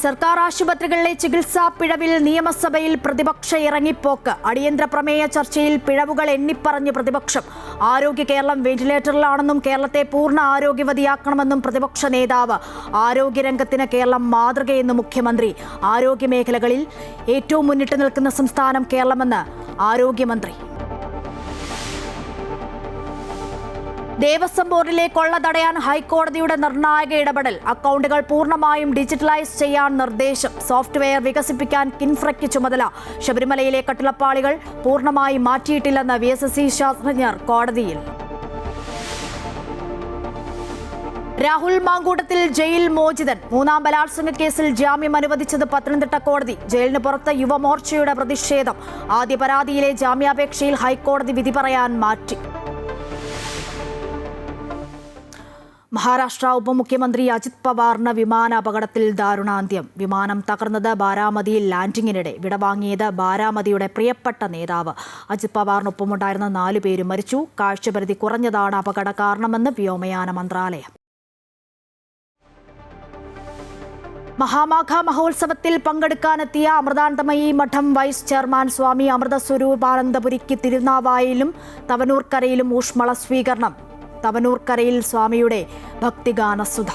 സർക്കാർ ആശുപത്രികളിലെ ചികിത്സാ പിഴവിൽ നിയമസഭയിൽ പ്രതിപക്ഷ ഇറങ്ങിപ്പോക്ക്. അടിയന്തര പ്രമേയ ചർച്ചയിൽ പിഴവുകൾ എണ്ണിപ്പറഞ്ഞ് പ്രതിപക്ഷം. ആരോഗ്യ കേരളം വെന്റിലേറ്ററിലാണെന്നും കേരളത്തെ പൂർണ്ണ ആരോഗ്യവതിയാക്കണമെന്നും പ്രതിപക്ഷ നേതാവ്. ആരോഗ്യരംഗത്തിന് കേരളം മാതൃകയെന്ന് മുഖ്യമന്ത്രി. ആരോഗ്യ മേഖലകളിൽ ഏറ്റവും മുന്നിട്ട് നിൽക്കുന്ന സംസ്ഥാനം കേരളമെന്ന് ആരോഗ്യമന്ത്രി. ദേവസ്വം ബോർഡിലെ കൊള്ള തടയാൻ ഹൈക്കോടതിയുടെ നിർണായക ഇടപെടൽ. അക്കൗണ്ടുകൾ പൂർണ്ണമായും ഡിജിറ്റലൈസ് ചെയ്യാൻ നിർദ്ദേശം. സോഫ്റ്റ്വെയർ വികസിപ്പിക്കാൻ കിൻഫ്രയ്ക്ക് ചുമതല. ശബരിമലയിലെ കട്ടിളപ്പാളികൾ പൂർണ്ണമായി മാറ്റിയിട്ടില്ലെന്ന് VSSC ശാസ്ത്രജ്ഞർ കോടതിയിൽ. രാഹുൽ മാങ്കൂട്ടത്തിൽ ജയിൽ മോചിതൻ. മൂന്നാം ബലാത്സംഗ കേസിൽ ജാമ്യം അനുവദിച്ചത് പത്തനംതിട്ട കോടതി. ജയിലിന് പുറത്ത് യുവമോർച്ചയുടെ പ്രതിഷേധം. ആദ്യ പരാതിയിലെ ജാമ്യാപേക്ഷയിൽ ഹൈക്കോടതി വിധി പറയാൻ മാറ്റി. മഹാരാഷ്ട്ര ഉപമുഖ്യമന്ത്രി അജിത് പവാറിന് വിമാന അപകടത്തിൽ ദാരുണാന്ത്യം. വിമാനം തകർന്നത് ബാരാമതിയിൽ ലാൻഡിങ്ങിനിടെ. വിടവാങ്ങിയത് ബാരാമതിയുടെ പ്രിയപ്പെട്ട നേതാവ്. അജിത് പവാറിനൊപ്പമുണ്ടായിരുന്ന 4 പേരും മരിച്ചു. കാഴ്ചപരിധി കുറഞ്ഞതാണ് അപകട കാരണമെന്ന് വ്യോമയാന മന്ത്രാലയം. മഹാമാഘ മഹോത്സവത്തിൽ പങ്കെടുക്കാനെത്തിയ അമൃതാനന്ദമയി മഠം വൈസ് ചെയർമാൻ സ്വാമി അമൃതസ്വരൂപാനന്ദപുരിക്ക് തിരുനാവായിലും തവനൂർക്കരയിലും ഊഷ്മള സ്വീകരണം. തവനൂർക്കരയിൽ സ്വാമിയുടെ ഭക്തിഗാനസുധ.